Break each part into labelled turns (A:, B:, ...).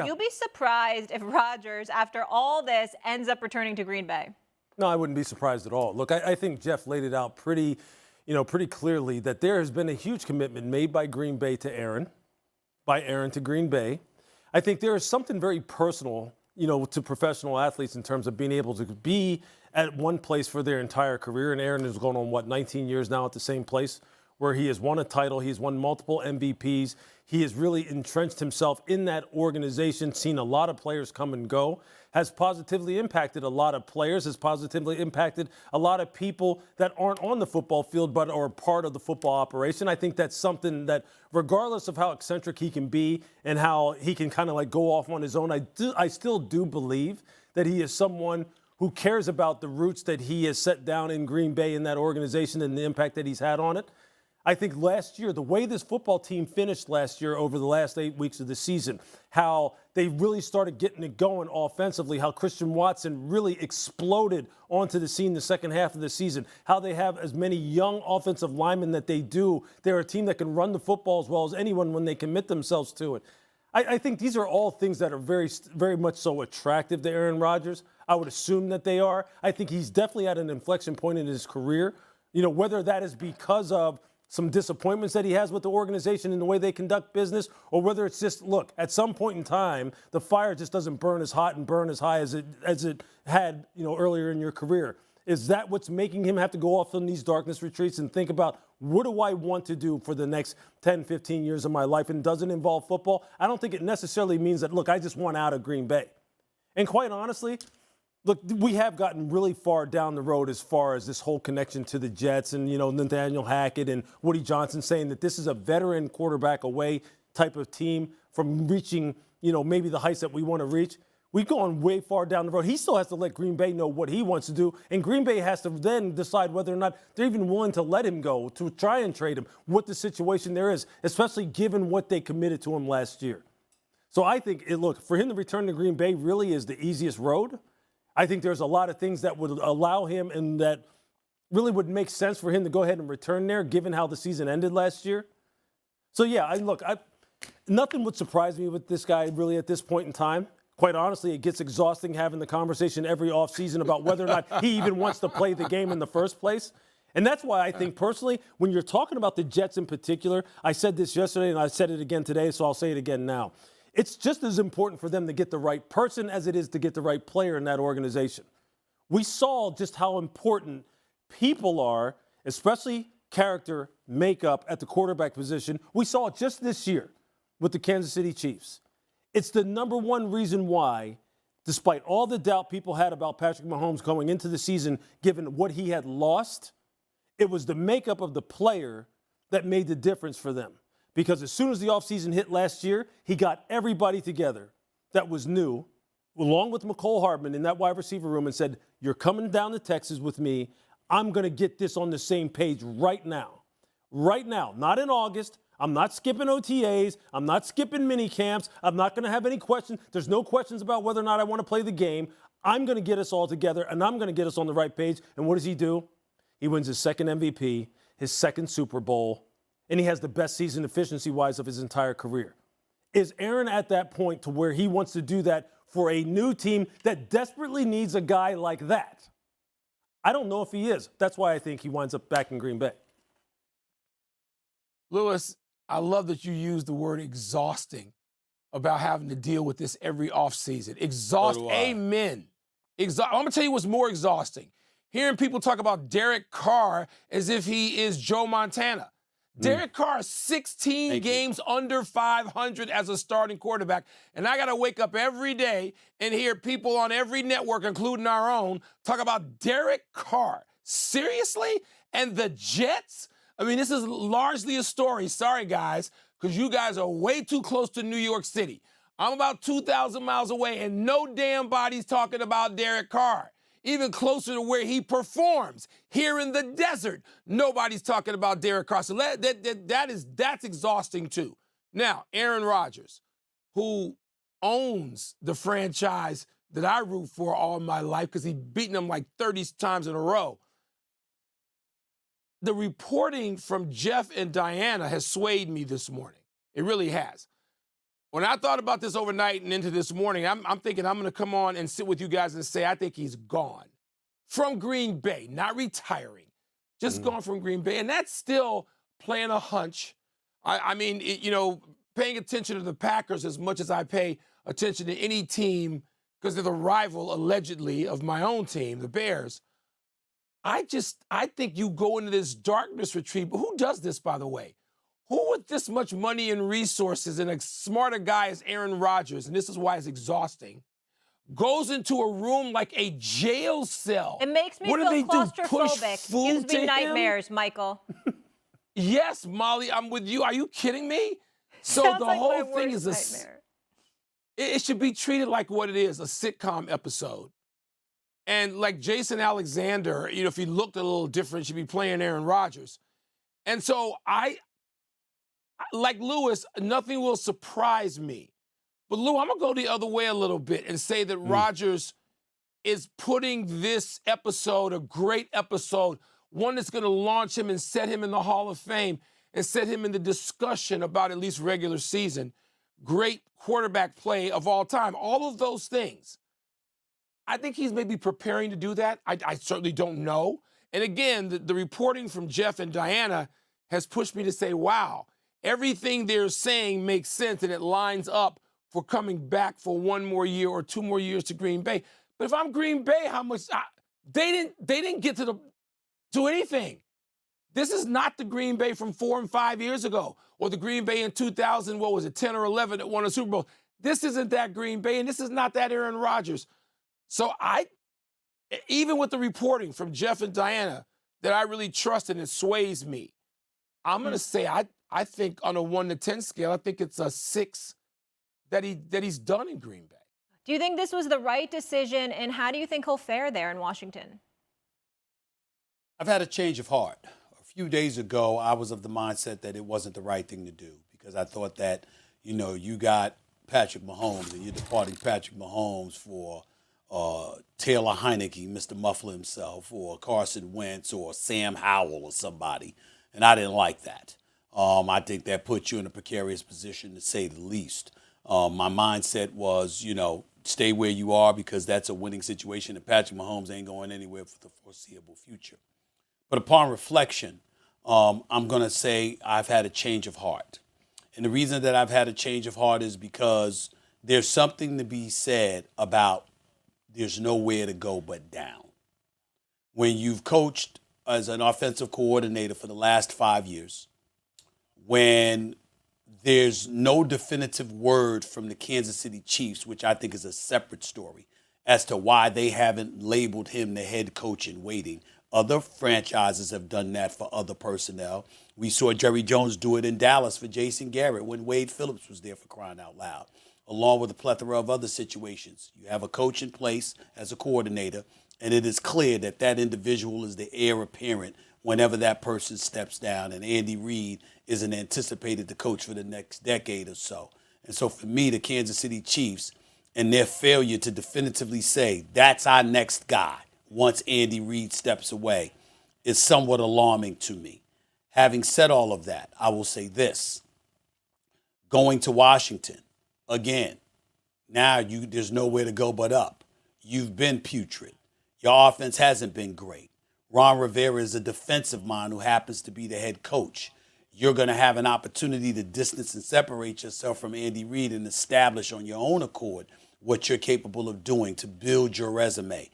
A: Would you be surprised if Rodgers, after all this, ends up returning to Green Bay?
B: No, I wouldn't be surprised at all. Look, I think Jeff laid it out pretty clearly that there has been a huge commitment made by Green Bay to Aaron, by Aaron to Green Bay. I think there is something very personal, to professional athletes in terms of being able to be at one place for their entire career. And Aaron is going on, 19 years now at the same place where he has won a title. He's won multiple MVPs. He has really entrenched himself in that organization, seen a lot of players come and go, has positively impacted a lot of players, has positively impacted a lot of people that aren't on the football field but are part of the football operation. I think that's something that, regardless of how eccentric he can be and how he can kind of like go off on his own, I still do believe that he is someone who cares about the roots that he has set down in Green Bay in that organization and the impact that he's had on it. I think last year, the way this football team finished last year over the last 8 weeks of the season, how they really started getting it going offensively, how Christian Watson really exploded onto the scene the second half of the season, how they have as many young offensive linemen that they do. They're a team that can run the football as well as anyone when they commit themselves to it. I think these are all things that are very, very much so attractive to Aaron Rodgers. I would assume that they are. I think he's definitely at an inflection point in his career. Whether that is because of some disappointments that he has with the organization and the way they conduct business, or whether it's just, look, at some point in time, the fire just doesn't burn as hot and burn as high as it had, earlier in your career. Is that what's making him have to go off on these darkness retreats and think about, what do I want to do for the next 10, 15 years of my life, and doesn't involve football? I don't think it necessarily means that, look, I just want out of Green Bay. And quite honestly, look, we have gotten really far down the road as far as this whole connection to the Jets and, Nathaniel Hackett and Woody Johnson saying that this is a veteran quarterback away type of team from reaching, maybe the heights that we want to reach. We've gone way far down the road. He still has to let Green Bay know what he wants to do, and Green Bay has to then decide whether or not they're even willing to let him go, to try and trade him, what the situation there is, especially given what they committed to him last year. So I think, look, for him to return to Green Bay really is the easiest road. I think there's a lot of things that would allow him and that really would make sense for him to go ahead and return there, given how the season ended last year. So, yeah, nothing would surprise me with this guy really at this point in time. Quite honestly, it gets exhausting having the conversation every offseason about whether or not he even wants to play the game in the first place. And that's why I think personally, when you're talking about the Jets in particular, I said this yesterday and I said it again today, so I'll say it again now. It's just as important for them to get the right person as it is to get the right player in that organization. We saw just how important people are, especially character, makeup at the quarterback position. We saw it just this year with the Kansas City Chiefs. It's the number one reason why, despite all the doubt people had about Patrick Mahomes going into the season, given what he had lost, it was the makeup of the player that made the difference for them. Because as soon as the offseason hit last year, he got everybody together that was new, along with McCole Hardman in that wide receiver room, and said, you're coming down to Texas with me. I'm going to get this on the same page right now. Right now, not in August. I'm not skipping OTAs. I'm not skipping mini camps. I'm not going to have any questions. There's no questions about whether or not I want to play the game. I'm going to get us all together, and I'm going to get us on the right page. And what does he do? He wins his second MVP, his second Super Bowl, and he has the best season efficiency-wise of his entire career. Is Aaron at that point to where he wants to do that for a new team that desperately needs a guy like that? I don't know if he is. That's why I think he winds up back in Green Bay.
C: Louis, I love that you used the word exhausting about having to deal with this every offseason. Amen. I'm going to tell you what's more exhausting. Hearing people talk about Derek Carr as if he is Joe Montana. Derek Carr, 16 games under 500 as a starting quarterback. And I got to wake up every day and hear people on every network, including our own, talk about Derek Carr. Seriously? And the Jets? I mean, this is largely a story, sorry guys, because you guys are way too close to New York City. I'm about 2,000 miles away, and no damn body's talking about Derek Carr. Even closer to where he performs, here in the desert, nobody's talking about Derek Carr. So that's exhausting too. Now, Aaron Rodgers, who owns the franchise that I root for all my life because he's beaten them like 30 times in a row. The reporting from Jeff and Diana has swayed me this morning. It really has. When I thought about this overnight and into this morning, I'm thinking I'm going to come on and sit with you guys and say I think he's gone from Green Bay, not retiring, just gone from Green Bay. And that's still playing a hunch. I mean, paying attention to the Packers as much as I pay attention to any team because they're the rival, allegedly, of my own team, the Bears. I think you go into this darkness retreat. But who does this, by the way? Who with this much money and resources and a smarter guy as Aaron Rodgers, and this is why it's exhausting, goes into a room like a jail cell?
A: It makes me
C: what
A: feel
C: do they
A: claustrophobic.
C: Do?
A: Gives me nightmares, Michael.
C: Yes, Molly, I'm with you. Are you kidding me? So
A: Sounds
C: the
A: like
C: whole
A: my
C: thing
A: worst
C: is
A: nightmare.
C: It should be treated like what it is, a sitcom episode. And like Jason Alexander, if he looked a little different, should be playing Aaron Rodgers. And so like Lewis, nothing will surprise me. But Lou, I'm going to go the other way a little bit and say that Rodgers is putting this episode, a great episode, one that's going to launch him and set him in the Hall of Fame and set him in the discussion about at least regular season, great quarterback play of all time, all of those things. I think he's maybe preparing to do that. I certainly don't know. And again, the reporting from Jeff and Diana has pushed me to say, wow, everything they're saying makes sense and it lines up for coming back for one more year or 2 more years to Green Bay. But if I'm Green Bay, how much they didn't get to anything. This is not the Green Bay from 4 and 5 years ago, or the Green Bay in 2000, 10 or 11 that won a Super Bowl. This isn't that Green Bay, and this is not that Aaron Rodgers. So even with the reporting from Jeff and Diana that I really trust and it sways me, I'm going to say I think on a 1 to 10 scale, I think it's a 6 that he's done in Green Bay.
A: Do you think this was the right decision, and how do you think he'll fare there in Washington?
D: I've had a change of heart. A few days ago, I was of the mindset that it wasn't the right thing to do because I thought that, you got Patrick Mahomes and you're departing Patrick Mahomes for Taylor Heineke, Mr. Muffler himself, or Carson Wentz or Sam Howell or somebody, and I didn't like that. I think that puts you in a precarious position, to say the least. My mindset was, stay where you are because that's a winning situation, and Patrick Mahomes ain't going anywhere for the foreseeable future. But upon reflection, I'm going to say I've had a change of heart. And the reason that I've had a change of heart is because there's something to be said about there's nowhere to go but down. When you've coached as an offensive coordinator for the last 5 years, when there's no definitive word from the Kansas City Chiefs, which I think is a separate story, as to why they haven't labeled him the head coach in waiting. Other franchises have done that for other personnel. We saw Jerry Jones do it in Dallas for Jason Garrett when Wade Phillips was there, for crying out loud, along with a plethora of other situations. You have a coach in place as a coordinator, and it is clear that that individual is the heir apparent whenever that person steps down, and Andy Reid isn't anticipated to coach for the next decade or so. And so for me, the Kansas City Chiefs and their failure to definitively say that's our next guy once Andy Reid steps away is somewhat alarming to me. Having said all of that, I will say this. Going to Washington, again, now there's nowhere to go but up. You've been putrid. Your offense hasn't been great. Ron Rivera is a defensive mind who happens to be the head coach. You're going to have an opportunity to distance and separate yourself from Andy Reid and establish on your own accord what you're capable of doing to build your resume.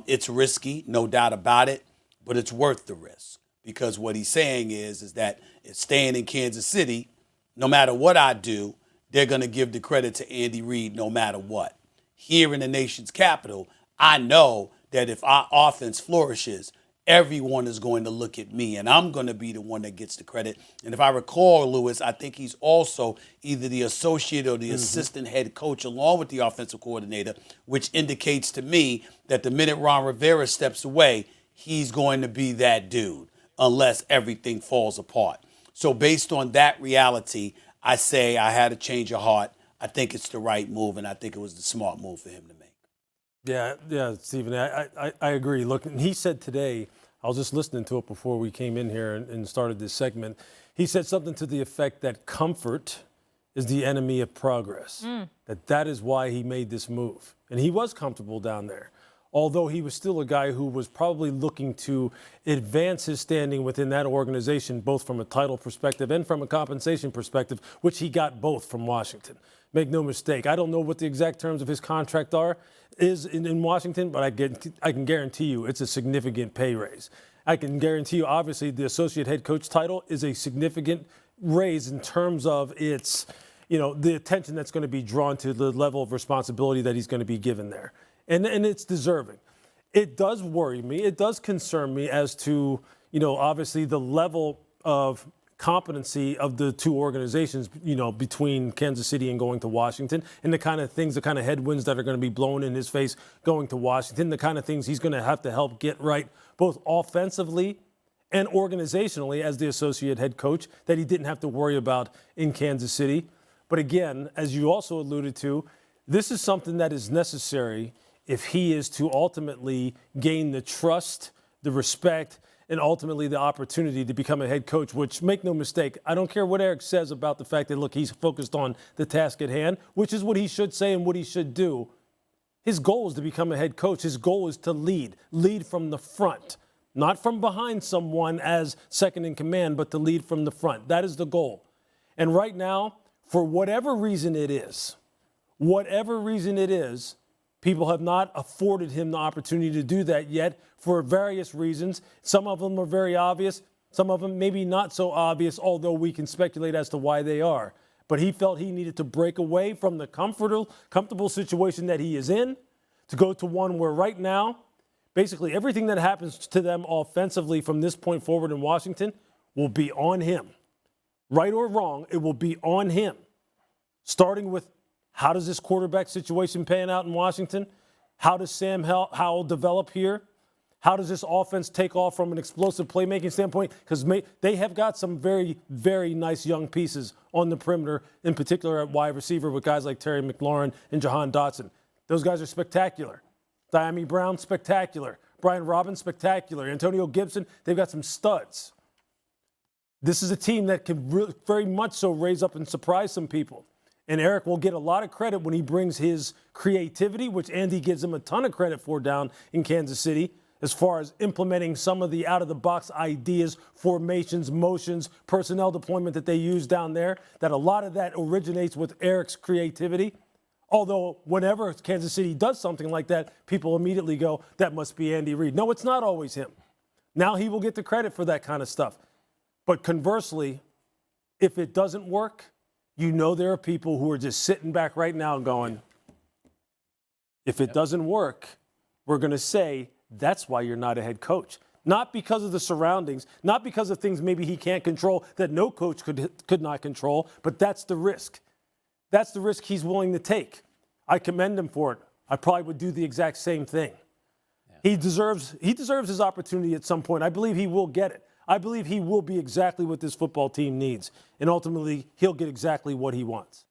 D: It's risky, no doubt about it, but it's worth the risk because what he's saying is that staying in Kansas City, no matter what I do, they're going to give the credit to Andy Reid no matter what. Here in the nation's capital, I know that if our offense flourishes, everyone is going to look at me, and I'm going to be the one that gets the credit. And if I recall, Lewis, I think he's also either the associate or the assistant head coach along with the offensive coordinator, which indicates to me that the minute Ron Rivera steps away, he's going to be that dude unless everything falls apart. So based on that reality, I say I had a change of heart. I think it's the right move, and I think it was the smart move for him to make.
B: Yeah, Stephen, I agree. Look, and he said today, I was just listening to it before we came in here and started this segment. He said something to the effect that comfort is the enemy of progress. That is why he made this move. And he was comfortable down there, although he was still a guy who was probably looking to advance his standing within that organization, both from a title perspective and from a compensation perspective, which he got both from Washington. Make no mistake, I don't know what the exact terms of his contract is in Washington, but I can guarantee you it's a significant pay raise. I can guarantee you, obviously, the associate head coach title is a significant raise in terms of its, the attention that's going to be drawn to the level of responsibility that he's going to be given there. And it's deserving. It does worry me. It does concern me as to, obviously the level of competency of the two organizations, between Kansas City and going to Washington, and the kind of things, the kind of headwinds that are going to be blown in his face going to Washington, the kind of things he's going to have to help get right, both offensively and organizationally as the associate head coach, that he didn't have to worry about in Kansas City. But again, as you also alluded to, this is something that is necessary if he is to ultimately gain the trust, the respect, and ultimately the opportunity to become a head coach, which, make no mistake, I don't care what Eric says about the fact that, look, he's focused on the task at hand, which is what he should say and what he should do. His goal is to become a head coach. His goal is to lead from the front, not from behind someone as second in command, but to lead from the front. That is the goal. And right now, for whatever reason it is, people have not afforded him the opportunity to do that yet for various reasons. Some of them are very obvious. Some of them maybe not so obvious, although we can speculate as to why they are. But he felt he needed to break away from the comfortable situation that he is in to go to one where right now, basically everything that happens to them offensively from this point forward in Washington will be on him. Right or wrong, it will be on him. Starting with, how does this quarterback situation pan out in Washington? How does Sam Howell develop here? How does this offense take off from an explosive playmaking standpoint? Because they have got some very, very nice young pieces on the perimeter, in particular at wide receiver with guys like Terry McLaurin and Jahan Dotson. Those guys are spectacular. Diami Brown, spectacular. Brian Robbins, spectacular. Antonio Gibson, they've got some studs. This is a team that can very much so raise up and surprise some people. And Eric will get a lot of credit when he brings his creativity, which Andy gives him a ton of credit for down in Kansas City, as far as implementing some of the out-of-the-box ideas, formations, motions, personnel deployment that they use down there, that a lot of that originates with Eric's creativity. Although whenever Kansas City does something like that, people immediately go, that must be Andy Reid. No, it's not always him. Now he will get the credit for that kind of stuff. But conversely, if it doesn't work, there are people who are just sitting back right now going, if it doesn't work, we're going to say that's why you're not a head coach. Not because of the surroundings, not because of things maybe he can't control that no coach could not control, but that's the risk. That's the risk he's willing to take. I commend him for it. I probably would do the exact same thing. Yeah. He deserves his opportunity at some point. I believe he will get it. I believe he will be exactly what this football team needs. And ultimately, he'll get exactly what he wants.